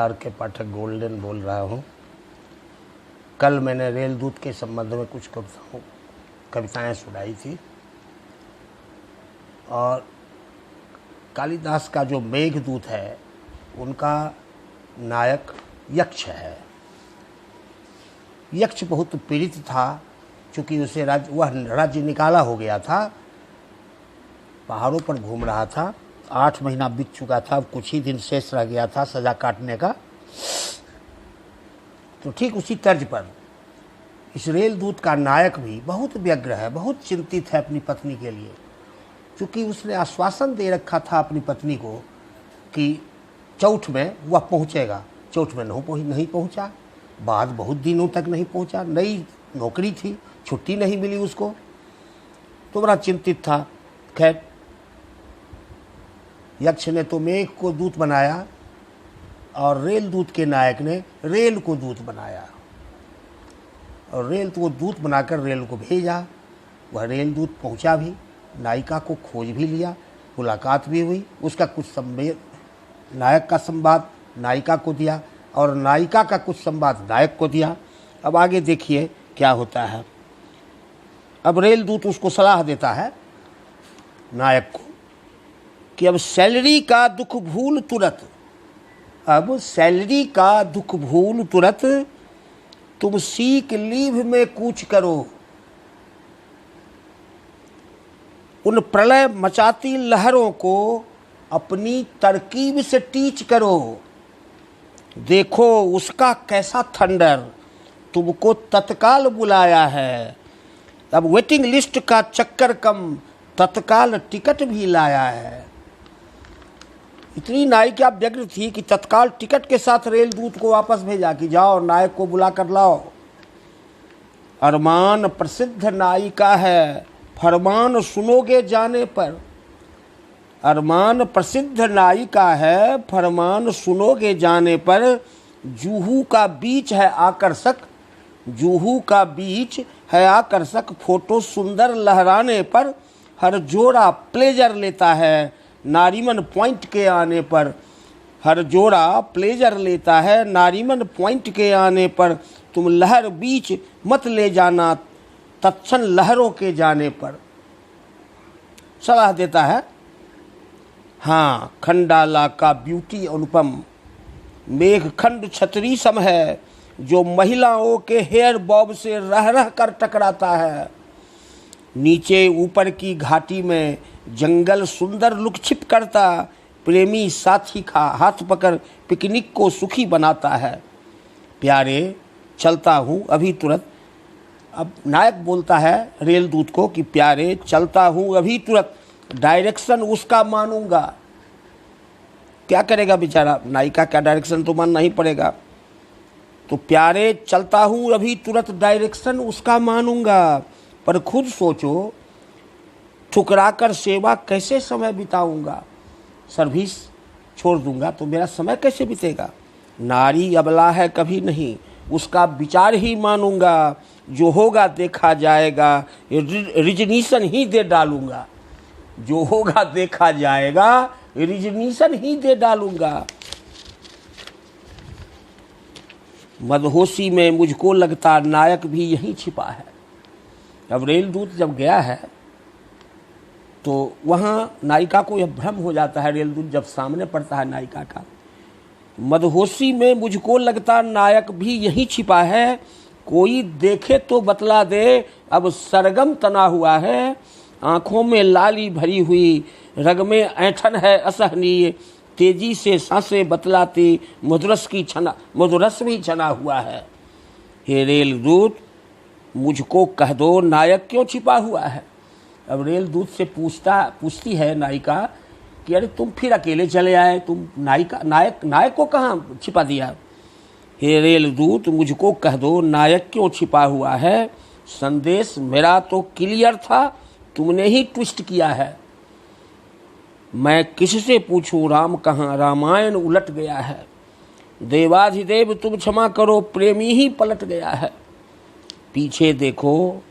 Are के पाठक golden बोल रहा हूँ। कल मैंने रेलदूत के संबंध में कुछ कविताएं सुनाई थी और कालिदास का जो मेघदूत है उनका नायक यक्ष है। यक्ष बहुत पीड़ित था क्योंकि उसे राज्य निकाला हो गया था, पहाड़ों पर घूम रहा था, 8 महीना बीत चुका था, अब कुछ ही दिन शेष रह गया था सज़ा काटने का। तो ठीक उसी तर्ज पर इस रेलदूत का नायक भी बहुत व्यग्र है, बहुत चिंतित है अपनी पत्नी के लिए, क्योंकि उसने आश्वासन दे रखा था अपनी पत्नी को कि चौथ में वह पहुंचेगा। चौथ में नहीं पहुंचा, बाद बहुत दिनों तक नहीं पहुंचा, नई नौकरी थी, छुट्टी नहीं मिली उसको, तो बड़ा चिंतित था। खैर यक्ष ने तो मेघ को दूत बनाया और रेलदूत के नायक ने रेल को दूत बनाया और रेल को दूत बनाकर रेल को भेजा। वह रेलदूत पहुंचा भी, नायिका को खोज भी लिया, मुलाकात भी हुई, उसका कुछ संवेद नायक का संवाद नायिका को दिया और नायिका का कुछ संवाद नायक को दिया। अब आगे देखिए क्या होता है। अब रेलदूत उसको सलाह देता है नायक को कि अब सैलरी का दुख भूल तुरंत, अब सैलरी का दुख भूल तुरंत, तुम सीक लीव में कूच करो, उन प्रलय मचाती लहरों को अपनी तरकीब से टीच करो। देखो उसका कैसा थंडर तुमको तत्काल बुलाया है, अब वेटिंग लिस्ट का चक्कर कम, तत्काल टिकट भी लाया है। इतनी नायिका व्यग्र थी कि तत्काल टिकट के साथ रेलदूत को वापस भेजा कि जाओ नायक को बुला कर लाओ। अरमान प्रसिद्ध नायिका है, फरमान सुनोगे जाने पर, अरमान प्रसिद्ध नायिका है, फरमान सुनोगे जाने पर, जूहू का बीच है आकर्षक, जूहू का बीच है आकर्षक, फोटो सुंदर लहराने पर, हर जोड़ा प्लेजर लेता है नारीमन पॉइंट के आने पर, हर जोड़ा प्लेजर लेता है नारीमन पॉइंट के आने पर, तुम लहर बीच मत ले जाना तत्क्षण लहरों के जाने पर। सलाह देता है। हाँ, खंडाला का ब्यूटी अनुपम, मेघखंड छतरी सम है, जो महिलाओं के हेयर बॉब से रह रह कर टकराता है। नीचे ऊपर की घाटी में जंगल सुंदर लुक छिप करता, प्रेमी साथी का हाथ पकड़ पिकनिक को सुखी बनाता है। प्यारे चलता हूँ अभी तुरंत, अब नायक बोलता है रेलदूत को कि प्यारे चलता हूँ अभी तुरंत, डायरेक्शन उसका मानूंगा। क्या करेगा बेचारा, नायिका का डायरेक्शन तो मानना ही पड़ेगा। तो प्यारे चलता हूँ अभी तुरंत, डायरेक्शन उसका मानूंगा, पर खुद सोचो ठुकरा कर सेवा कैसे समय बिताऊंगा, सर्विस छोड़ दूंगा तो मेरा समय कैसे बीतेगा। नारी अबला है कभी नहीं, उसका विचार ही मानूंगा, जो होगा देखा जाएगा, रिजनीशन ही दे डालूंगा, जो होगा देखा जाएगा, रिजनीशन ही दे डालूंगा। मदहोशी में मुझको लगता नायक भी यहीं छिपा है। अब रेलदूत जब गया है तो वहाँ नायिका को यह भ्रम हो जाता है, रेलदूत जब सामने पड़ता है नायिका का, मदहोशी में मुझको लगता नायक भी यहीं छिपा है, कोई देखे तो बतला दे अब सरगम तना हुआ है, आँखों में लाली भरी हुई, रग में ऐंठन है असहनीय, तेजी से सांसें बतलाती मधुरस भी छना हुआ है। हे रेलदूत मुझको कह दो नायक क्यों छिपा हुआ है। अब रेलदूत से पूछती है नायिका कि अरे तुम फिर अकेले चले आए, तुम नायक को कहाँ छिपा दिया। हे रेलदूत मुझको कह दो नायक क्यों छिपा हुआ है, संदेश मेरा तो क्लियर था, तुमने ही ट्विस्ट किया है। मैं किससे पूछूं राम कहाँ, रामायण उलट गया है, देवाधिदेव तुम क्षमा करो प्रेमी ही पलट गया है। पीछे देखो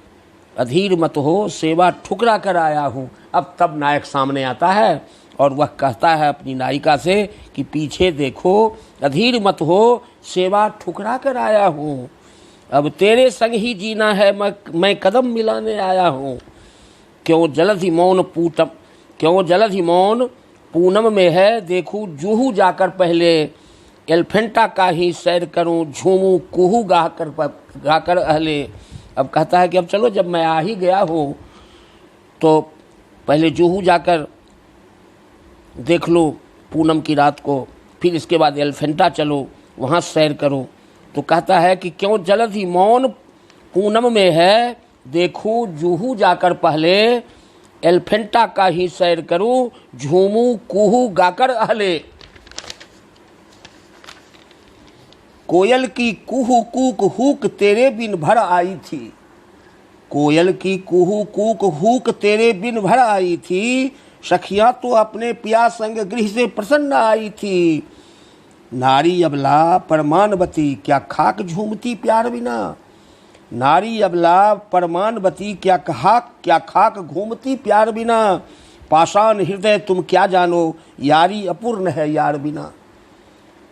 अधीर मत हो, सेवा ठुकरा कर आया हूँ। अब तब नायक सामने आता है और वह कहता है अपनी नायिका से कि पीछे देखो, अधीर मत हो, सेवा ठुकरा कर आया हूँ, अब तेरे संग ही जीना है, मैं कदम मिलाने आया हूँ। क्यों जलधि मौन पूनम में है, देखूं जूहू जाकर पहले, एलिफेंटा का ही सैर करूं, झूमूं कुहू गाकर अहले। अब कहता है कि अब चलो, जब मैं आ ही गया हूँ तो पहले जूहू जाकर देख लो पूनम की रात को, फिर इसके बाद एलिफेंटा चलो, वहाँ सैर करो। तो कहता है कि क्यों जलधि मौन पूनम में है, देखूं जूहू जाकर पहले, एलिफेंटा का ही सैर करूं, झूमूं कुहू गाकर अहले। कोयल की कुहू कूक हुक तेरे बिन भर आई थी, कोयल की कुहू कूक हुक तेरे बिन भर आई थी, सखियां तो अपने पिया संग गृह से प्रसन्न आई थी। नारी अबला परमानवती क्या खाक झूमती प्यार बिना, नारी अबला परमानवती क्या खाक घूमती प्यार बिना। पाषाण हृदय तुम क्या जानो, यारी अपूर्ण है यार बिना।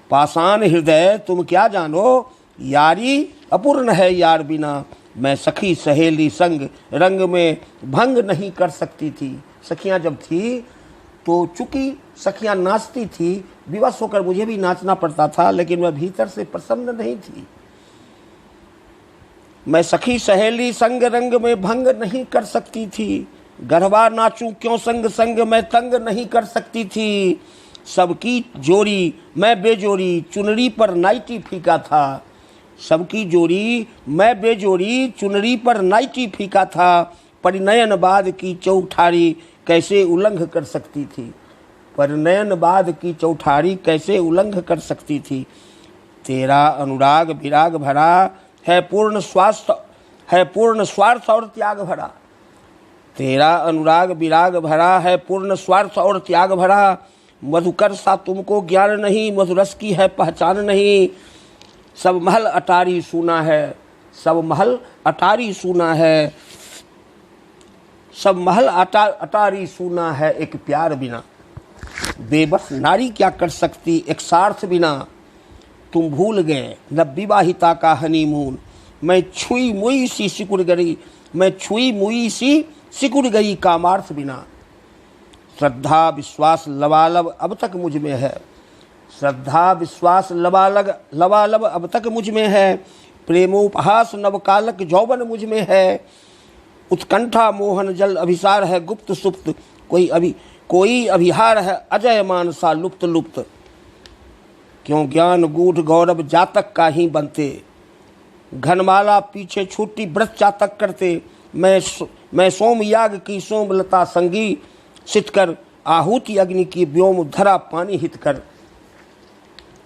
पाषाण हृदय तुम क्या जानो, यारी अपूर्ण है यार बिना। मैं सखी सहेली संग रंग में भंग नहीं कर सकती थी। सखियां जब थी तो चूंकि सखियां नाचती थी, विवश होकर मुझे भी नाचना पड़ता था, लेकिन मैं भीतर से प्रसन्न नहीं थी। मैं सखी सहेली संग रंग में भंग नहीं कर सकती थी, गरबा नाचूं क्यों संग संग मैं तंग नहीं कर सकती थी। सबकी जोड़ी मैं बेजोड़ी, चुनरी पर नाइटी फीका था, सबकी जोड़ी मैं बेजोड़ी, चुनरी पर नाइटी फीका था। परिनयन बाद की चौठारी कैसे उल्लंघ कर सकती थी, परिनयन बाद की चौठारी कैसे उल्लंघ कर सकती थी। तेरा अनुराग विराग भरा है पूर्ण स्वार्थ और त्याग भरा, तेरा अनुराग विराग भरा है पूर्ण स्वार्थ और त्याग भरा। मधुकर सा तुमको ज्ञान नहीं, मधुरस की है पहचान नहीं। सब महल अटारी सुना है, सब महल अटारी सुना है, सब महल अटारी सुना है एक प्यार बिना। बेबस नारी क्या कर सकती एक स्वार्थ बिना। तुम भूल गए नवविवाहिता का हनीमून, मैं छुई मुई सी सिकुड़ गई, मैं छुई मुई सी सिकुड़ गई कामार्थ बिना। श्रद्धा विश्वास लबालब अब तक मुझ में है, श्रद्धा विश्वास लबालब अब तक मुझ में है। प्रेमोपहास नवकालक जौवन मुझ में है, उत्कंठा मोहन जल अभिसार है गुप्त सुप्त, कोई अभिहार है अजय मानसा लुप्त लुप्त। क्यों ज्ञान गूढ़ गौरव जातक का ही बनते, घनमाला पीछे छूटी व्रत चातक करते। मैं सोम याग की सोमलता संगी, सितकर आहुति अग्नि की व्योम धरा पानी हित कर।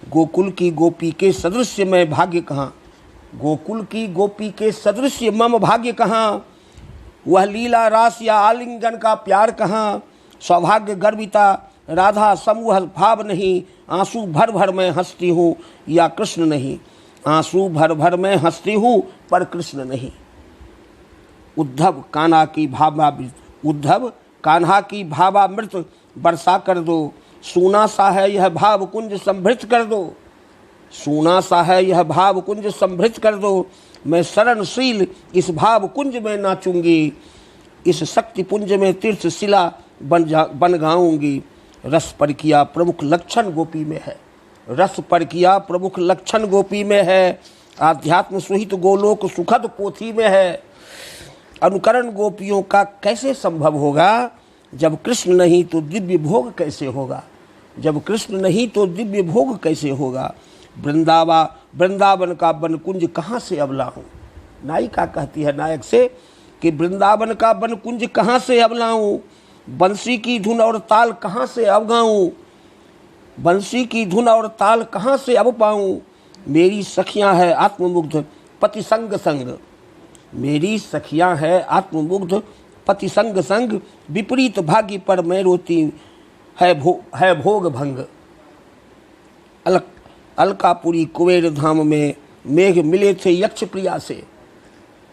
गोकुल की गोपी के सदृश्य मैं भाग्य कहाँ, गोकुल की गोपी के सदृश्य मम भाग्य कहाँ। वह लीला रास या आलिंगन का प्यार कहाँ, सौभाग्य गर्विता राधा समूह भाव नहीं। आंसू भर भर मैं हंसती हूँ या कृष्ण नहीं, आंसू भर भर मैं हंसती हूँ पर कृष्ण नहीं। उद्धव कान्हा की भावामृत, उद्धव कान्हा की भावामृत बरसा कर दो। सूना सा है यह भाव कुंज संभृत कर दो, सूना सा है यह भाव कुंज संभृत कर दो। मैं शरणशील इस भाव कुंज में नाचूंगी, इस शक्ति पुंज में तीर्थ शिला बन गाऊंगी। रस पर किया प्रमुख लक्षण गोपी में है, रस पर किया प्रमुख लक्षण गोपी में है। आध्यात्म सुहित गोलोक सुखद पोथी में है। अनुकरण गोपियों का कैसे संभव होगा, जब कृष्ण नहीं तो दिव्य भोग कैसे होगा, जब कृष्ण नहीं तो दिव्य भोग कैसे होगा। वृंदावन का वन कुंज कहाँ से अब लाऊं, नायिका कहती है नायक से कि वृंदावन का वन कुंज कहाँ से अब लाऊं। बंसी की धुन और ताल कहाँ से अब गाऊं, बंसी की धुन और ताल कहाँ से अब पाऊं। मेरी सखियां है आत्ममुग्ध पति संग संग, मेरी सखियां है आत्ममुग्ध पति संग संग। विपरीत भाग्य पर मैं रोती है भोग भंग। अलकापुरी कुबेर धाम में मेघ मिले थे यक्ष प्रिया से,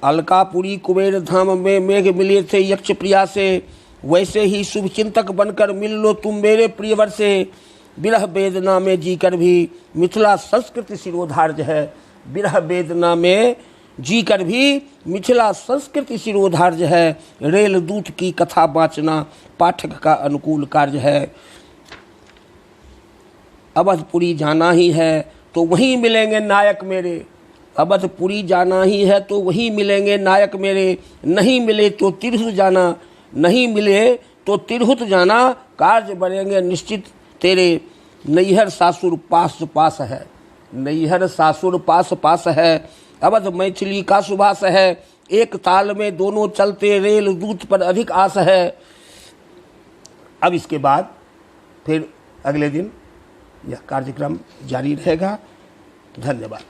अलकापुरी कुबेर धाम में मेघ मिले थे यक्ष प्रिया से। वैसे ही शुभ चिंतक बनकर मिल लो तुम मेरे प्रियवर से। विरह वेदना में जीकर भी मिथिला संस्कृति शिरोधार्य है। विरह वेदना में जीकर भी मिथिला संस्कृति शिरोधार्य है। रेल दूत की कथा बाँचना पाठक का अनुकूल कार्य है। अवधपुरी जाना ही है तो वहीं मिलेंगे नायक मेरे। अवधपुरी जाना ही है तो वहीं मिलेंगे नायक मेरे। नहीं मिले तो तिरहुत जाना, नहीं मिले तो तिरहुत जाना। कार्य बनेंगे निश्चित तेरे। नैहर सासुर पास पास है, नैहर सासुर पास पास है। अवध मैथिली का सुभाष है। एक ताल में दोनों चलते रेल दूत पर अधिक आस है। अब इसके बाद फिर अगले दिन यह कार्यक्रम जारी रहेगा। धन्यवाद।